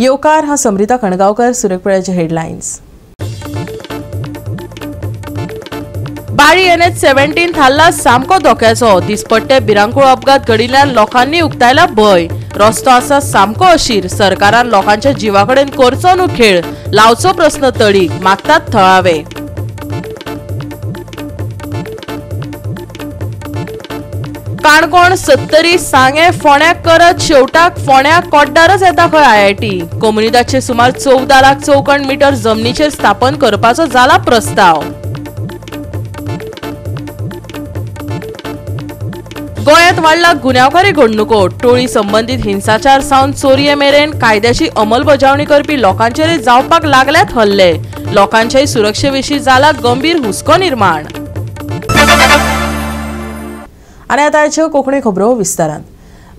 येवकार हा समृता कणगावकर, सुरेखपुळ्याचे हेडलाइन्स। बाळी NH-17 थारला सामको धोक्याचो। दिसपट्टे भिरांकूळ अपघात घडिल्ल्यान लोकांनी उक्तायला भय। रस्तो आसा सामको अशीर। सरकारान लोकांच्या जीवाकडेन करचो न्हू खेळ, लावचो प्रश्न तडीक, मागतात थळावे। काणकोण 70 सांगे फोण्याक करत शेवटाक फोण्याक कोड्डारच येता खंय IIT। कोमुनिदाचे सुमार 14 लाख चौखण मीटर जमनीचेर स्थापन करपाचो जाला प्रस्ताव। गोंयांत वाडला गुन्यांवकारी घडणुको। टोळी संबंधित हिंसाचार सावन चोरये मेरेन कायद्याची अंमलबजावणी करपी लोकांचेर जावपाक लागल्यात हल्ले। लोकांच्या सुरक्षेविशीं जाला गंभीर हुस्को निर्माण। आनी आतांच्यो कोंकणी खबरो विस्तारान।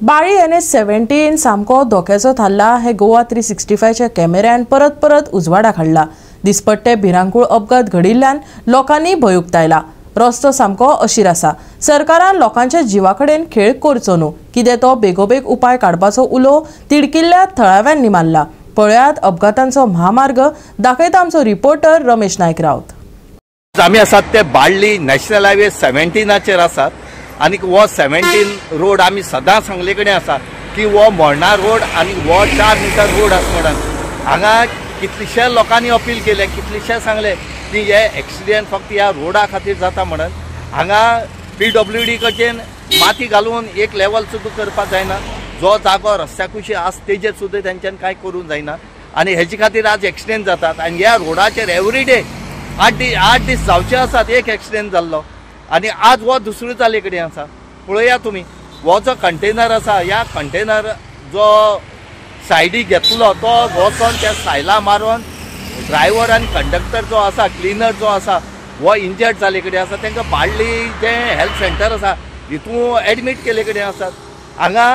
बाळी NH-17 सामको धोक्याचो थारला हे गोवा 365च्या कॅमेऱ्यान परत उजवाडाक हाडला। दिसपट्टे भिरांकूळ अपघात घडिल्ल्यान लोकांनी भंय उक्तायला। रस्तो सामको अशीर आसा। सरकारान लोकांच्या जीवाकडेन खेळ करचो न्हू, कितें तो बेगोबेग उपाय काडपाचो उलो तिडकिल्ल्या थळाव्यांनी मारला। पळयात अपघातांचो महामार्ग, दाखयता आमचो रिपोर्टर रमेश नायक रावत। आमी आसात ते बाळ्ळी नॅशनल हायवे 17चेर आसात आनी वो 17 रोड आमी सदां सांगले कडेन आसा की वो मोर्ना रोड आनी वो 4 मीटर रोड आसा म्हणून हांगा कितलेशे लोकांनी अपील केले, कितलेशे सांगले की हे एक्सिडेंट फक्त ह्या रोडा खातीर जाता म्हणून हांगा PWD कडच्यान माती घालून एक लेवल सुद्दां करपाक जायना। जो जागो रस्त्या कुशी आसा तेजेर सुद्दां तेंच्यान कांय करूंक जायना आनी हेजे खातीर आज एक्सिडेंट जातात। आनी ह्या रोडाचेर एवरीडे 8 दीस जावचे आसात एक एक्सिडेंट जाल्लो आनी आज वो दुसरो जाले कडेन आसा। पळया तुमी हो जो कंटेनर आसा, ह्या कंटेनर जो सायडीक घेतलो तो वचोन त्या सायला मारून ड्रायव्हर आनी कंडक्टर जो आसा, क्लिनर जो आसा, वो इंजर्ड जाले कडेन आसा। तांकां बाळ्ळी जे हेल्थ सेंटर आसा हितून एडमीट केले कडेन आसात। हांगा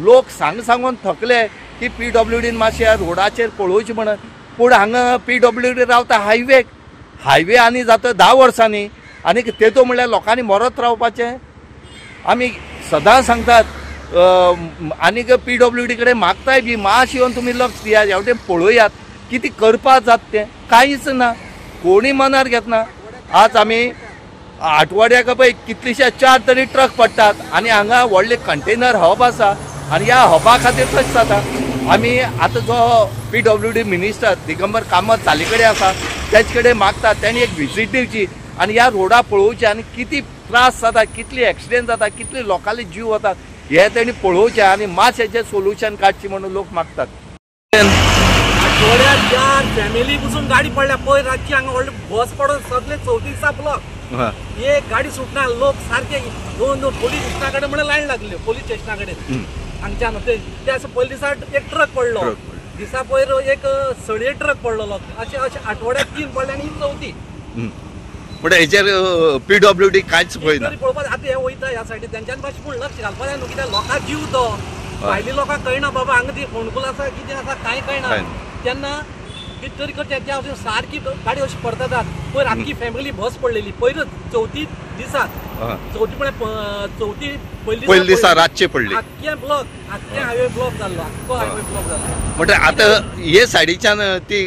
लोक सांगून थकले की PWDन मातशें ह्या रोडाचेर पळोवचें म्हणून, पूण हांगा PWD रावता हायवे आनी जाता 10 वर्सांनी आनी तेतूं म्हणल्यार लोकांनी मरत रावपाचें। आमी सदां सांगतात आनीक PWD कडेन मागताय बी मातशें येवन तुमी लक्ष दियात, हेवटेन पळोवयात कितें करपा जाता तें। कांयच ना, कोणी मनार घेतना। आज आमी आठवड्याक पळय कितलेशे 4 तरी ट्रक पडटात आनी हांगा व्हडले कंटेनर हब आसा आनी ह्या हबा खातीर तशें जाता। आमी आतां जो PWD मिनिस्टर दिगंबर कामत चाली कडेन आसा तेजे कडेन मागतात तेणी एक विजीट दिवची आनी ह्या रोडा पळोवचें आनी कितें त्रास जाता, कितले एक्सिडेंट जाता, कितले लोकांले जीव वतात हे तेणी पळोवचें आनी मातशें सोल्युशन काडचें म्हणून लोक मागतात। आठवड्यात 4 फॅमिली बसून गाडी पडल्या पळय रातची हांगा व्हडले बस पडून सगळे 34 ब्लॉक एक गाडी सुटना। लोक सारखे दोन पोलीस स्टेशना कडेन म्हणून लायन लागले पोलीस स्टेशना कडेन हांगच्यान ते असं पयले दिसा एक ट्रक पडलो, दिसा पयर एक सडये ट्रक पडलो, अशें आठवड्यात 3 पडले आनी ही चवथी। पण हेचेर PWD कांयच पळयना। पळोवपाक आतां हे वयता ह्या सायडीन तेंच्यान मातशें पूण लक्ष घालपाक जाय न्हू, कित्याक लोकांक जीव तो भायली लोकांक कळना बाबा हांगा ती फोंडकूल आसा कितें आसा कांय कळना। तेन्ना कितें तरी करचें त्या सारकी गाडी अशी पडटात। पयर आख्खी फॅमिली बस पडलेली पयर चवथी पयले दिसा रातचे पडली, आख्खे हायवे ब्लॉक जाल्लो, आख्खो हायवे ब्लॉक जाल्लो। म्हणजे आतां हे सायडीच्यान ती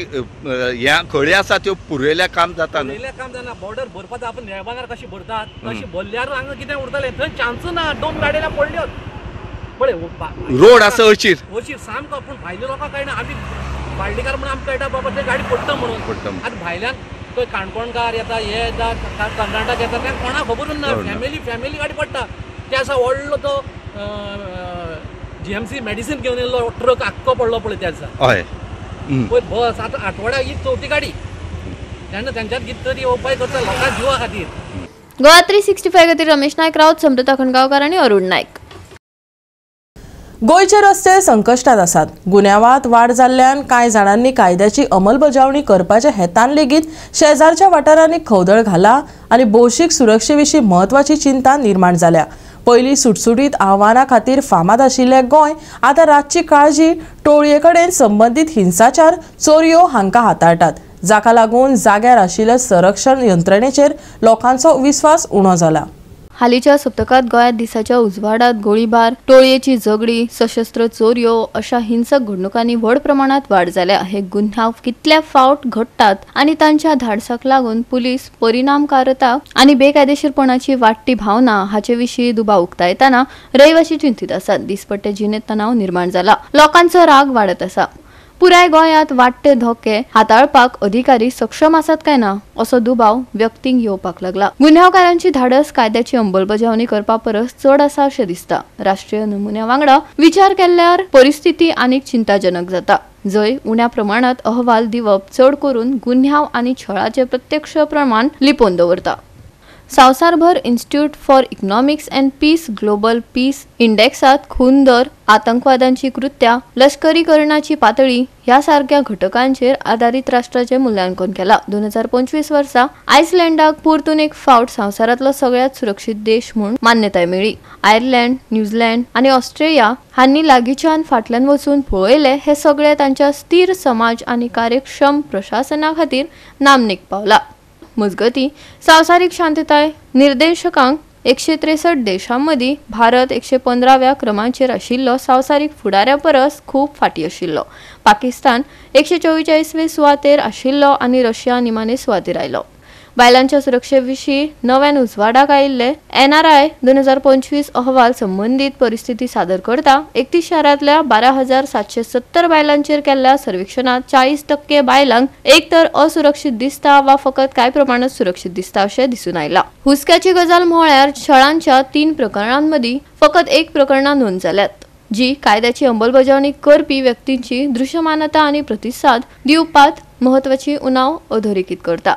ह्या खळी आसा त्यो पुरयल्या काम जाता न्हू? पुरयल्या काम जायना। बॉर्डर भरपाक आपण नेळबागार कशी भरतात तशी भरल्यार हांगा कितें उरतलें, थंय चान्स ना। 2 गाडयेला पडल्यो पळय रोड आसा अशीर सामको। पूण भायल्या लोकांक कळना, आमी बाळ्ळीकार म्हणून आमकां कळटा बाबा ते गाडी पडटा म्हणून। आतां भायल्यान खंय काणकोणकार येता, हे येता, कर्नाटक येता, तें कोणाक खबरूच ना। फॅमिली गाडी पडटा। ते आसा व्हडलो तो GMC मेडिसीन घेवन येयल्लो ट्रक आख्खो पडलो पळय त्या दिसा। हय पळय बस आतां आठवड्याक ही चवथी गाडी। तेन्ना तेंच्यात कितें तरी उपाय करता लोकांच्या जिवा खातीर। गोवा 365 खातीर रमेश नायक रावत, समृता कणगावकर आनी अरुण नायक। गोंयचे रस्ते संकश्टात आसात। गुन्यांवात वाड जाल्ल्यान कांय जाणांनी कायद्याची अंमलबजावणी करपाच्या हेतान लेगीत शेजारच्या वाठारांनी खवदळ घाला आनी भौशीक सुरक्षेविशीं म्हत्वाची चिंता निर्माण जाल्या। पयलीं सुटसुटीत आव्हानां खातीर फामाद आशिल्लें गोंय आतां रातची काळजी टोळये कडेन संबंदीत हिंसाचार, चोरयो हांकां हाताळटात, जाका लागून जाग्यार आशिल्ल्या संरक्षण यंत्रणेचेर लोकांचो विस्वास उणो जाला। हालींच्या सप्तकात गोंयांत दिसाच्या उजवाडात गोळीबार, टोळयेची झगडी, सशस्त्र चोरयो अशा हिंसक घडणुकांनी व्हड प्रमाणात वाढ जाल्या. हे गुन्हांव कितल्या फावट घडटात आनी तांच्या धाडसाक लागून पुलीस परिणामकारता आनी बेकायदेशीरपणाची वाडटी भावना हाचे विशीं दुबाव उक्तायतना रहिवासी चिंतीत आसात. दिसपट्टे जिणेंत तणाव निर्माण जाला. लोकांचो राग वाडत आसा. पुराय गोंयांत वाडटे धोके हाताळपाक अधिकारी सक्षम आसात काय ना असो दुबाव व्यक्तींक येवपाक लागला. गुन्यांवकारांची धाडस कायद्याची अंमलबजावणी करपा परस चड आसा अशें दिसता. राष्ट्रीय नमुन्या वांगडा विचार केल्यार परिस्थिती आनीक चिंताजनक जाता. जंय उण्या प्रमाणात अहवाल दिवप चड करून गुन्यांव आनी छळाचे प्रत्यक्ष प्रमाण लिपोवन दवरता. संवसारभर Institute for Economics and Peace Global Peace इंडेक्सात खून दर, आतंकवादांची कृत्या, लष्करीकरणाची पातळी ह्या सारख्या घटकांचेर आधारित राष्ट्राचे मूल्यांकन केला. 2025 वर्सा आयसलँडाक परतून एक फावट संवसारांतलो सगळ्यात सुरक्षीत देश म्हूण मान्यताय मेळ्ळी. आयर्लंड, न्यूझीलंड आनी ऑस्ट्रेलिया हांनी लागींच्यान फाटल्यान वचून पळयले हे सगळे तांच्या स्थिर समाज आनी कार्यक्षम प्रशासना खातीर नामनेक पावला. मजगती संवसारीक शांतताय निर्देशकांक 163 देशांमदी भारत 115व्या क्रमांचेर आशिल्लो संवसारीक फुडाऱ्या परस खूप फाटी आशिल्लो. पाकिस्तान 144वे सुवातेर आशिल्लो आनी रशिया निमाणे सुवातेर आयलो. बायलांच्या सुरक्षे विशीं नव्यान उजवाडाक आयिल्ले NRI 2025 अहवाल संबंधीत परिस्थिती सादर करता. 31 शारांतल्या 12,770 बायलांचेर केल्ल्या सर्वेक्षणात 40% बायलांक एक तर असुरक्षीत दिसता वा फकत कांय प्रमाणात सुरक्षीत दिसता अशें दिसून आयला. हुस्क्याची गजाल म्हळ्यार छळांच्या 3 प्रकरणांमदी फकत 1 प्रकरणां नोंद जाल्यात, जी कायद्याची अंमलबजावणी करपी व्यक्तींची दृश्यमानता आनी प्रतिसाद दिवपात महत्वाची उणाव अधोरेखित करता.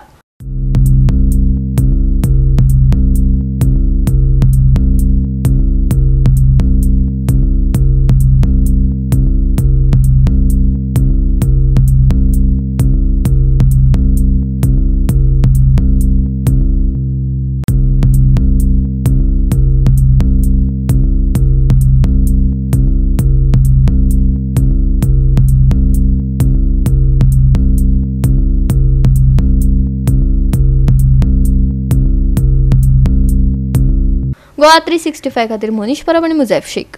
गोवा 365 खातीर मनीष परब आनी मुजैफ शेख.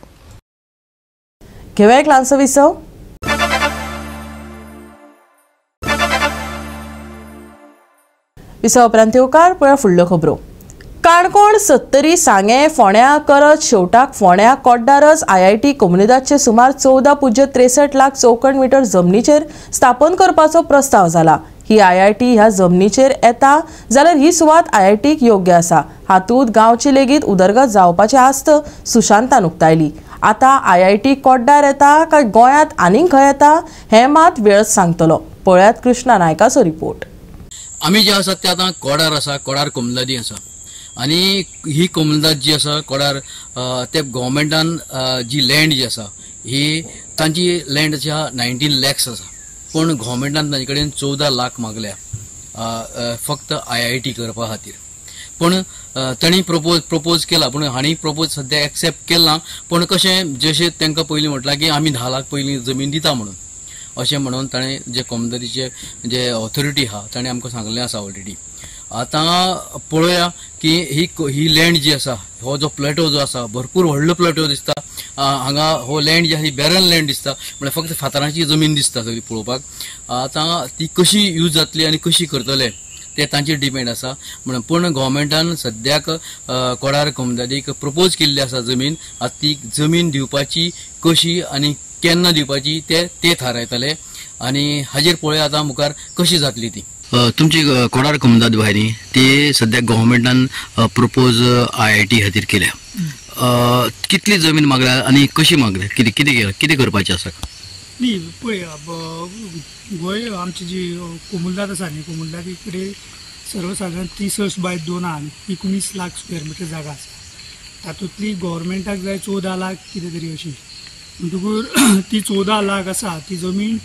घेवया एक ल्हानसो विसव. विसव उपरांत येवकार पळया फुडल्यो खबरो. काणकोण, सत्तरी, सांगे, फोंड्या, करज, शेवटाक, फोंड्या, कोड्डारस, IIT कोमुनिदादचे सुमार 14.63 लाख चौखण मीटर जमनीचेर स्थापन करपाचो प्रस्ताव जाला. ही IIT ह्या जमनीचेर येता जाल्यार ही सुवात IITक योग्य आसा. हातूंत गांवची लेगीत उदरगत जावपाची आस्त सुशांतान उक्तायली. आता IIT कोड्डार येता काय गोंयांत आनीक खंय येता हें मात वेळच सांगतलो. पळयात कृष्णा नायकाचो रिपोर्ट. आमी जे आसा ते आतां कोडार आसा, कोडार कोमुलदादी आसा आनी ही कोमुलदाद जी आसा कोडार ते गव्हर्मेंटान जी लँड जी आसा ही तांची लँड जी आहा 19 lakhs आसा, पण गव्हर्मेंटान तांचे कडेन 14 लाख मागल्या फक्त IIT करपा खातीर. पण तांणी प्रपोज केला, पण हांणी प्रपोज सद्या एक्सेप्ट केला. पण कशें जशें तांकां पयलीं म्हटलां की आमी 10 लाख पयलीं जमीन दिता म्हणून, अशें म्हणून ताणें जे कोमुलदादीचे जे ऑथॉरिटी आहा ताणें आमकां सांगलें आसा ऑलरेडी. आतां पळोवया की ही लँड जी आसा, हो जो प्लॅटो जो आसा भरपूर व्हडलो प्लॅटो दिसता. हांगा हो लँड जी आसा ही बॅरन लँड दिसता, म्हळ्यार फक्त फातराची जमीन दिसता सगळी पळोवपाक. आतां ती कशी यूज जातली आनी कशी करतले ते तांचेर डिपेंड आसा. पूण गव्हर्मेंटान सद्याक कोडार कोमुलदादीक प्रपोज केल्ली आसा जमीन. आतां ती जमीन दिवपाची कशी आनी केन्ना दिवपाची ते थारायतले आनी हाजेर पळोवया आतां मुखार कशी जातली ती. तुमची कोडार कोमुलदाद भायली ती सद्याक गव्हर्मेंटान प्रपोज IIT खातीर केल्या. कितली जमीन मागल्या आनी कशी मागल्या, कितें करपाचें आसा? न्ही पळया, गोंय आमची जी कोमुलदाद आसा न्ही, कोमुलदादी कडेन सर्वसाधारण 30/2 19 लाख स्क्वेअर मिटर जागा आसा. तातूंतली गव्हर्मेंटाक जाय 14 लाख कितें तरी अशी. म्हणटकूर ती 14 लाख आसा ती जमीन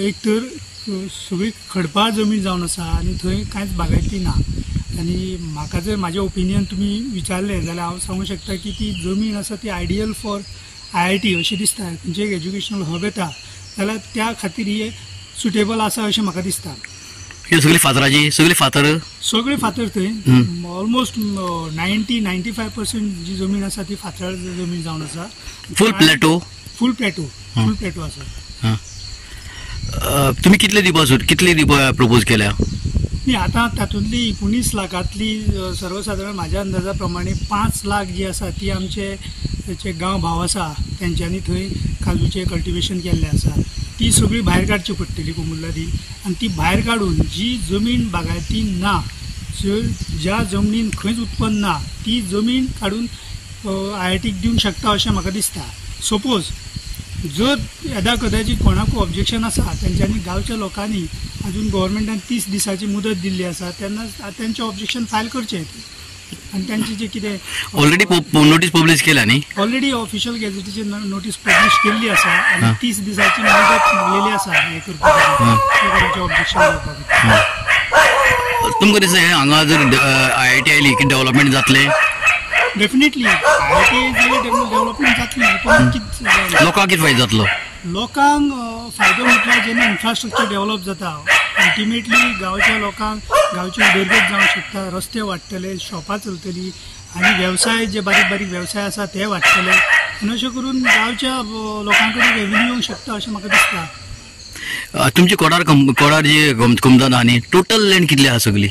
एक तर सगळी खडपाळ जमीन जावन आसा आनी थंय कांयच बागायती ना. आनी म्हाका जर म्हाजें ओपिनियन तुमी विचारलें जाल्यार हांव सांगूंक शकता की ती जमीन आसा ती आयडियल फॉर IIT अशी दिसता. खंयचें एक एज्युकेशनल हब येता जाल्यार त्या खातीर ही सुटेबल आसा अशें म्हाका दिसता. हे सगळी फातराची सगळी फातर थंय ऑलमोस्ट 90-95% जी जमीन आसा ती फातराळ जमीन जावन आसा. फूल प्लॅटो आसा. तुम्ही कितले दिवपा प्रपोज केल्या? न्ही आतां तातूंतली 19 लाखांतली सर्वसाधारण म्हाज्या अंदाजा प्रमाणे 5 लाख जी आसा ती आमचे गांव भाव आसा तेंच्यांनी थंय काजूचें कल्टिवेशन केल्लें आसा. ती सगळी भायर काडची पडटली कोमुल्लादी, आनी ती भायर काडून जी जमीन बागायती ना, ज्या जमनीन खंयच उत्पन्न ना ती जमीन काडून IITक दिवंक शकता अशें म्हाका दिसता. सपोज जर येदा कदाचित कोणाकूय ऑब्जेक्शन आसा तेंच्यांनी गांवच्या लोकांनी अजून गव्हर्मेंटान 30 दिसाची मुदत दिल्ली आसा तेन्ना तेंचें ऑब्जेक्शन फायल करचें आनी तेंची जे कितें ऑलरेडी नोटीस पब्लीश केल्या न्ही? ऑलरेडी ऑफिशियल गॅझेटीचेर नोटीस पब्लीश केल्ली आसा आनी 30 दिसाची मुदत दिलेली आसा हें करपाक ऑब्जेक्शन करपाक. तुमकां दिसता हांगा जर IIT आयली की डेव्हलपमेंट जातलें? डेफिनेटली IIT डेव्हलपमेंट जातली, पण लोकांक कितें फायदो जातलो? लोकांक फायदो म्हटल्यार जेन्ना इन्फ्रास्ट्रक्चर डेव्हलप जाता अल्टिमेटली गांवच्या लोकांक गांवची उदरगत जावंक शकता, रस्ते वाडटले, शॉपां चलतली आनी वेवसाय जे बारीक बारीक वेवसाय आसा ते वाडटले आनी अशें करून गांवच्या लोकां कडेन रेव्हेन्यू येवंक शकता अशें म्हाका दिसता. तुमची कोडार जी कुमदाद आहा न्ही, टोटल लँड कितली आहा सगळी?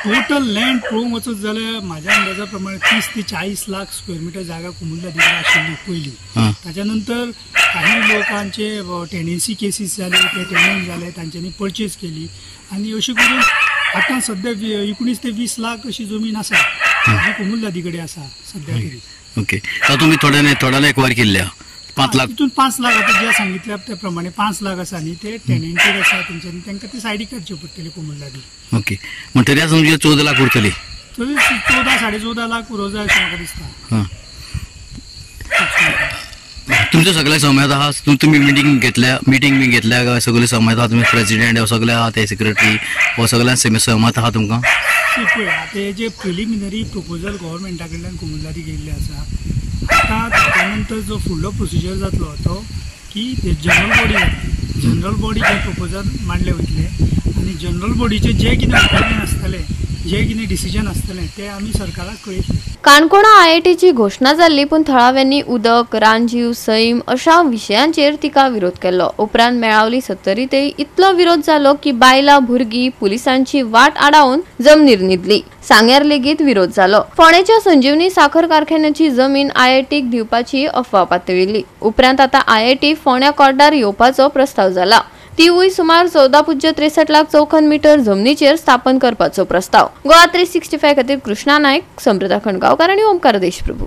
टोटल लँड पळोवंक वचत जाल्यार म्हाज्या अंदाजा प्रमाणे 30 ते 40 लाख स्क्वेअर मिटर जागा कुमुल्ला दिगडे आशिल्ली पयलीं. ताच्या नंतर काही लोकांचे टेनन्सी केसीस जाले, ते टेनंट जाले, तांच्यांनी परचेज केली आनी अशें करून आतां सद्या 19 ते 20 लाख अशी जमीन आसा जी कुमुल्ला दिगडे आसा सद्या तरी. ओके, तुम्ही थोड्याला एक्वायर केल्ल्या 5 लाख? तितून 5 लाख आता ज्या सांगितल्या त्या प्रमाणे 5 लाख आसा न्ही ते टेनंटेड आसा तेंच्यांनी तांकां ती सायडीक काडची पडटली कोमुल्लादी. ओके, म्हणटरी आज तुमची 14 लाख उरतली? 14-14.5 लाख उरो जाय अशें म्हाका दिसता. तुमच्या सगळ्या समयात आहा? तुम्ही मिटींग बी घेतल्या काय? सगळे समयात आहा? तुम्ही प्रेसिडेंट सगळे आहा ते सेक्रेटरी व सगळ्यां सहमत आहा तुमकां? पळय आतां हे जे प्रिलिमिनरी प्रपोजल गव्हर्मेंटा कडल्यान कोमुल्लादी गेल्ले आसा, आतां ताच्या नंतर जो फुडलो प्रोसिजर जातलो तो की जनरल बॉडी जे प्रपोजल मांडले वयतले आनी जनरल बॉडीचे जे कितें ओपिनियन आसतले, जे कितें डिसिजन आसतलें ते आमी सरकाराक कळयतले. काणकोणा IITची घोषणा जाल्ली, पूण थळाव्यांनी उदक, रानजीव, सैम अशा विशयांचेर तिका विरोध केल्लो. उपरांत मेळावली सत्तरीतय इतलो विरोध जालो की बायलां, भुरगीं पुलिसांची वाट आडावन जमनीर न्हिदली. सांग्यार लेगीत विरोध जालो. फोंडेच्या संजीवनी साखर कारखान्याची जमीन IITक दिवपाची अफवा पातळिल्ली. उपरांत आतां IIT फोंड्या कोड्डार येवपाचो प्रस्ताव जाला. तिवूय सुमार 14.63 लाख चौखण मीटर जमनीचेर स्थापन करपाचो प्रस्ताव. गोवा 365 खातीर कृष्णा नायक, समृद्धा खणगांवकार आनी ओमकार देशप्रभू.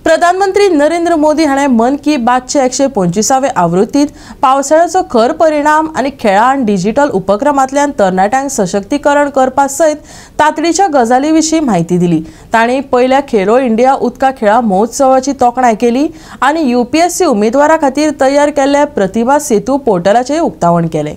प्रधानमंत्री नरेंद्र मोदी हाणें मन की बातचे 125वे आवृत्तीत पावसाळ्याचो खर परिणाम आनी खेळां आनी डिजिटल उपक्रमांतल्यान तरणाट्यांक सशक्तीकरण करपा सयत तातडीच्या गजाली विशीं म्हायती दिली. तांणी पयल्या खेलो इंडिया उदका खेळां महोत्सवाची तोखणाय केली आनी UPSC उमेदवारां खातीर तयार केल्ले प्रतिभा सेतू पोर्टलाचेय उक्तावण केलें.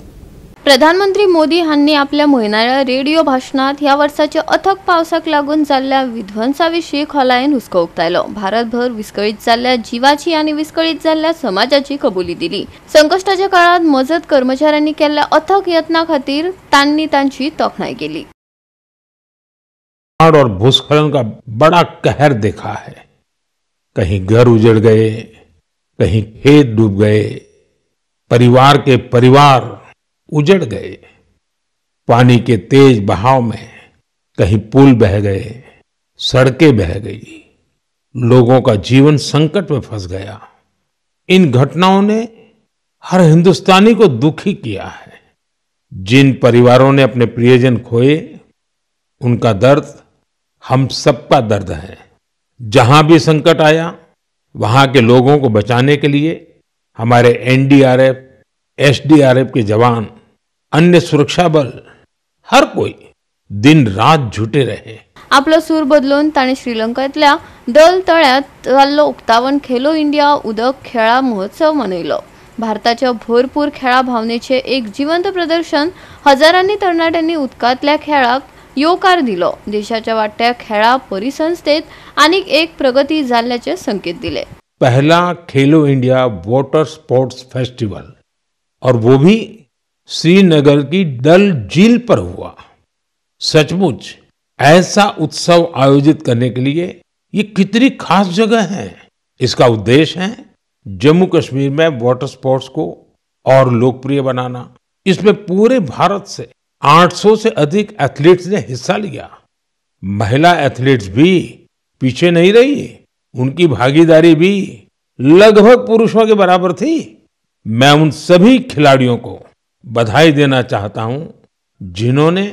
प्रधानमंत्री मोदी हांनी आपल्या म्हयनाळ्या रेडिओ भाशणात ह्या वर्साच्या अथक पावसाक लागून जाल्ल्या विध्वंसाविशीं खोलायेन हुस्को उक्तायलो. भारतभर विस्कळीत जाल्ल्या जीवाची आनी विस्कळीत जाल्ल्या समाजाची कबुली दिली. संकश्टाच्या काळात मजत कर्मचाऱ्यांनी केल्ल्या अथक यत्ना खातीर तांणी तांची तोखणाय केली. और भूस्खलन का बड़ा कहर देखा है. कहीं घर उजड़ गए, कहीं खेत डूब गए, परिवार के परिवार उजड़ गए. पानी के तेज बहाव में कहीं पुल बह गए, सड़कें बह गई, लोगों का जीवन संकट में फंस गया. इन घटनाओं ने हर हिंदुस्तानी को दुखी किया है. जिन परिवारों ने अपने प्रियजन खोए, उनका दर्द हम सबका दर्द है. जहां भी संकट आया, वहां के लोगों को बचाने के लिए हमारे NDRF, SDRF के जवान, अन्य सुरक्षा बल, हर कोई दिन रात जुटे रहे. आपलो सूर बदलून ताणी श्रीलंकेतल्या दल तळ्यात जाल्लो उक्तावण खेलो इंडिया उदक खेळां महोत्सव मनयलो. भारताच्या भरपूर खेळा भावनेचे एक जिवंत प्रदर्शन हजारांनी तरणाट्यांनी उदकांतल्या खेळाक येवकार दिलो. देशाच्या वाडट्या खेळा परिसंस्थेत आनीक एक प्रगती जाल्ल्याचे संकेत दिले. पहला Khelo India water sports festival, और वो भी श्रीनगर की डल झील पर हुआ। सचमुच ऐसा उत्सव आयोजित करने के लिए ये कितनी खास जगह है। इसका उद्देश्य है जम्मू कश्मीर में वाटर स्पोर्ट्स को और लोकप्रिय बनाना। इसमें पूरे भारत से 800 से अधिक एथलीट्स ने हिस्सा लिया। महिला एथलीट्स भी पीछे नहीं रही, उनकी भागीदारी भी लगभग पुरुषों के बराबर थी। मैं उन सभी खिलाड़ियों को बधाई देना चाहता हूं जिन्होंने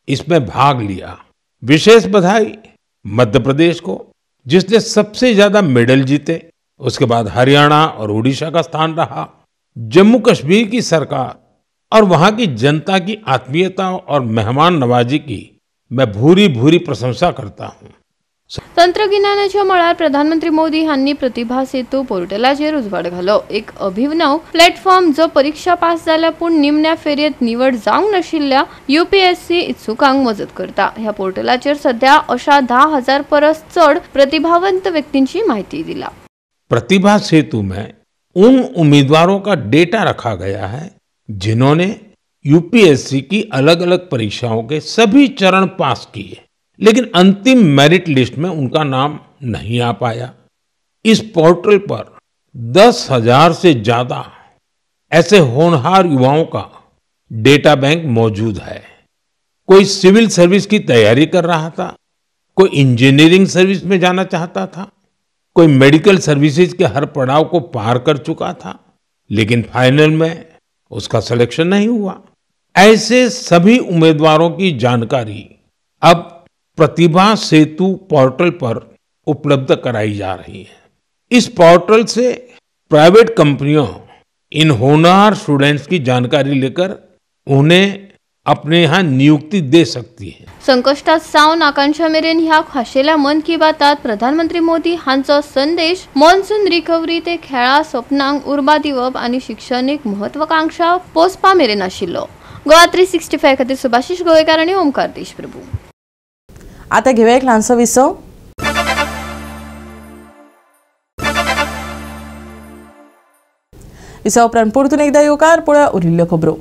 इसमें भाग लिया। विशेष बधाई मध्य प्रदेश को, जिसने सबसे ज्यादा मेडल जीते। उसके बाद हरियाणा और उड़ीसा का स्थान रहा। जम्मू कश्मीर की सरकार और वहां की जनता की आत्मीयता और मेहमान नवाजी की मैं भूरी भूरी प्रशंसा करता हूं। तंत्रगिन्यानाच्या मळार प्रधानमंत्री मोदी हांनी प्रतिभा सेतू पोर्टलाचेर उजवाड घालो। एक अभिनव प्लॅटफॉर्म जो परीक्षा पास जाल्या पूण निमण्या फेरयेत निवड जावंक नाशिल्ल्या यूपीएससी इत्सुकांक मजत करता। ह्या पोर्टलाचेर सध्या अशा 10,000 परस चड प्रतिभावंत व्यक्तींची माहिती दिला। प्रतिभा सेतु में उन उम्मीदवारों का डेटा रखा गया है जिन्होंने यूपीएससी की अलग अलग परीक्षाओं के सभी चरण पास किए, लेकिन अंतिम मेरिट लिस्ट में उनका नाम नहीं आ पाया। इस पोर्टल पर 10,000 से ज्यादा ऐसे होनहार युवाओं का डेटा बैंक मौजूद है। कोई सिविल सर्विस की तैयारी कर रहा था, कोई इंजीनियरिंग सर्विस में जाना चाहता था, कोई मेडिकल सर्विसेज के हर पड़ाव को पार कर चुका था, लेकिन फाइनल में उसका सिलेक्शन नहीं हुआ। ऐसे सभी उम्मीदवारों की जानकारी अब प्रतिभा सेतु पोर्टल पर उपलब्ध कराई जा रही है। इस पोर्टल से प्राइवेट कंपनियों इन होनहार स्टूडेंट्स की जानकारी लेकर उन्हें अपने यहाँ नियुक्ति दे सकती है। संकष्टात सावन आकांक्षा मेरेन ह्या खाशेल्या मन की बातात प्रधानमंत्री मोदी हांचो संदेश मॉन्सून रिकव्हरी ते खेळा स्वप्नांक उर्बा दिवप आणि शिक्षणीक महत्वाकांक्षा पोसपा मेरेन आशिल्लो। गोवा 365 खातीर सुभाशीश गोवेकार आणि ओमकार देशप्रभू। आता घेऊया एक ल्हानसो विसव। विसव उपरांत परतून एकदा येवकार पळोवया उरिल्ल्यो खबरो।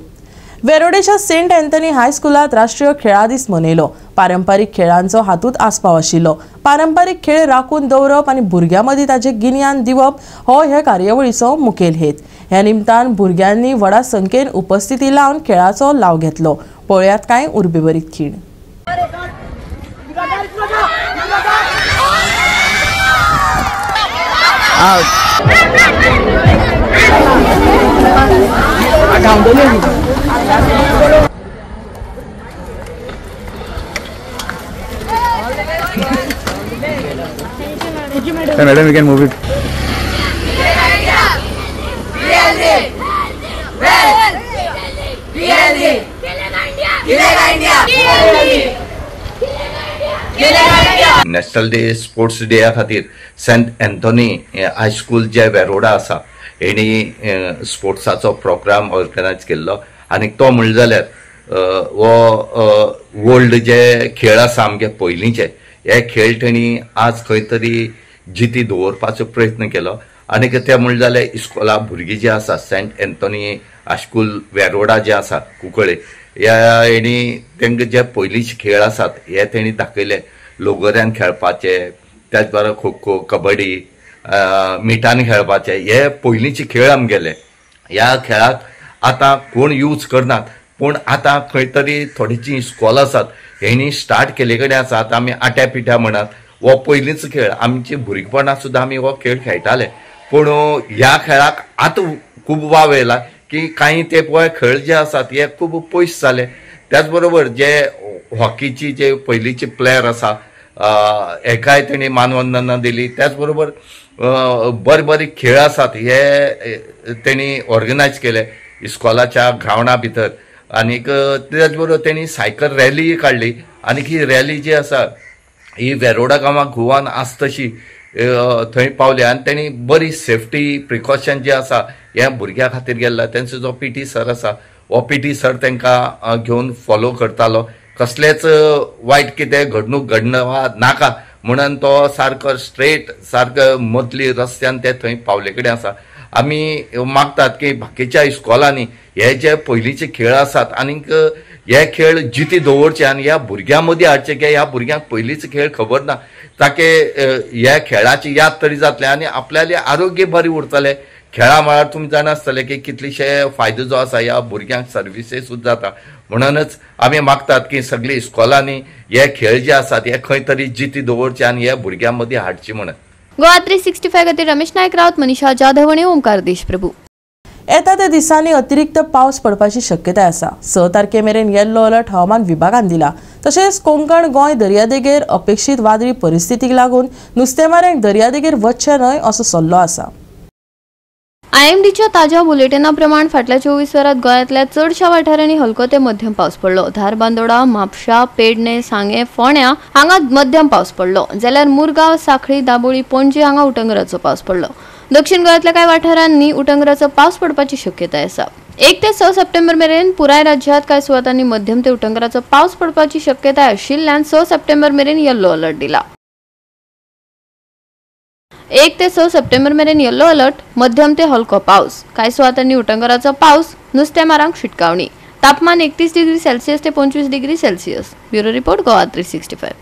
वेरोडेच्या सेंट अँथनी हायस्कुलात राष्ट्रीय खेळा दीस मनयलो। पारंपारीक खेळांचो हातूंत आस्पाव आशिल्लो। पारंपारीक खेळ राखून दवरप आनी भुरग्यां मदीं ताचें गिन्यान दिवप हो ह्या कार्यावळीचो मुखेल हेत। ह्या निमतान भुरग्यांनी व्हडा संख्येन उपस्थिती लावन खेळाचो लाव घेतलो। पळयात कांय उर्बेभरीत खीण। Madam, we can move it. National day sports day खातीर सेंट एंथनी हायस्कूल जे वेरोडा आसा हेणी स्पोर्ट्साचो प्रोग्राम ऑर्गनायज केल्लो आनी तो म्हणले जाल्यार वो वर्ल्ड जे खेळ आसा आमगे पयलींचे हे खेळ तेणी आज खंय तरी जिती दवरपाचो प्रयत्न केलो आनी ते म्हणले जाल्यार इस्कॉला भुरगीं जी आसा सेंट एंथनी हायस्कूल वेरोडा जे आसा कुंकळे ह्या हेणी तेंगे जे पयलींचे खेळ आसात हे तेणी दाखयले। लोगोऱ्यान खेळपाचे, त्याच बरोबर खो खो, कबड्डी, मिठान खेळपाचे हे पयलींचे खेळ आमगेले। ह्या खेळाक आतां कोण यूज करनात, पूण आतां खंय तरी थोडीशीं इस्कॉल आसात हेणी स्टार्ट केले कडेन आसात। आमी आट्या पिठ्या म्हणत हो पयलींचो खेळ, आमचे भुरगेपणांत सुद्दां आमी हो खेळ खेळटाले, पूण ह्या खेळाक आतां खूब वाव येयला की काही ते पळय खेळ जे आसात हे खूब पयस जाले। त्याच बरोबर जे हॉकीची जे पयलींचे प्लेयर आसा एकाय तेणी मानवंदना दिली। त्याच बरोबर बरे बरे खेळ आसात हे तेणी ऑर्गनायज केले इस्कॉलाच्या ग्रावंडा भितर। आनीक त्याच बरोबर तेणी सायकल रॅली काडली आनी ही रॅली जी आसा ही वेरोडा गांवांत गोवान आसा तशी थंय पावली आनी तेणी बरी सेफ्टी प्रिकॉशन जे आसा हे भुरग्यां खातीर गेल्ला। तेंचो जो पीटी सर आसा हो पीटी सर तांकां घेवन फॉलो करतालो, कसलेच वायट कितें घडणूक नाका म्हणून तो सारको स्ट्रेट सारको मदली रस्त्यान ते थंय पावले कडेन आसा आमी मागतात की बाकीच्या इस्कॉलांनी हे जे पयलींचे खेळ आसात आनीक हे खेळ जिती दवरचे आनी ह्या भुरग्यां मदीं हाडचे की ह्या भुरग्यांक पयलींचे खेळ खबर ना ताके ह्या खेळाची याद तरी जातले आनी आपल्याले आरोग्य बरें उरतलें. खेळा म्हळ्यार तुमी जाणा आसतले की कितलेशे फायदो जो आसा ह्या भुरग्यांक सर्विसे सुद्दां जाता. म्हणूनच आमी मागतात की सगळी इस्कॉलांनी हे खेळ जे आसात हे खंय तरी जिती दवरचे आनी ह्या भुरग्यां मदीं हाडचे म्हणून. गोवा 365 खातीर रमेश नायक रावत, मनीषा जाधव आनी ओमकार देशप्रभू. येता त्या दिसांनी अतिरिक्त पावस पडपाची शक्यताय आसा. 6 तारखेमेरेन येल्लो अलर्ट हवामान विभागान दिला. तशेंच कोंकण गोंय दर्यादेगेर अपेक्षीत वादळी परिस्थितीक लागून नुस्तेमाऱ्यांक दर्यादेगेर वचचें न्हय असो सल्लो आसा. IMDच्या ताज्या बुलेटिना प्रमाण फाटल्या 24 वरांत गोंयांतल्या चडशा वाठारांनी हलको ते मध्यम पावस पडलो. धारबांदोडा, म्हापशा, पेडणे, सांगे, फोंड्या हांगा मध्यम पावस पडलो. जाल्यार मुरगांव, सांखळी, दाबोळी, पणजी हांगा उटंगराचो पावस पडलो. दक्षिण गोंयांतल्या कांय वाठारांनी उटंगराचो पावस पडपाची शक्यताय आसा. 1 ते 6 सप्टेंबर मेरेन पुराय राज्यांत कांय सुवातांनी मध्यम ते उटंगराचो पावस पडपाची शक्यताय आशिल्ल्यान 6 सप्टेंबर मेरेन येल्लो अलर्ट दिला. 1 ते 6 सप्टेंबर मेरेन येल्लो अलर्ट, मध्यम ते हलको पावस, कांय सुवातांनी उटंगराचो पावस, नुस्तेमारांक शिटकावणी. तापमान 31 डिग्री सेल्सियस ते 25 degree Celsius. Bureau report Goa 365.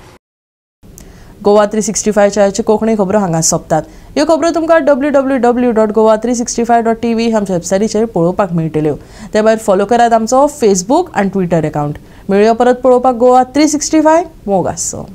Goa 365 च्या कोंकणी खबरो हांगा सोंपतात. ह्यो खबरो तुमकां www.goa365.tv आमच्या वेबसायटीचेर पळोवपाक मेळटल्यो. ते भायर फॉलो करात आमचो फेसबूक आनी ट्विटर अकाउंट. मेळुया परत पळोवपाक गोवा 365 मोग आसचो.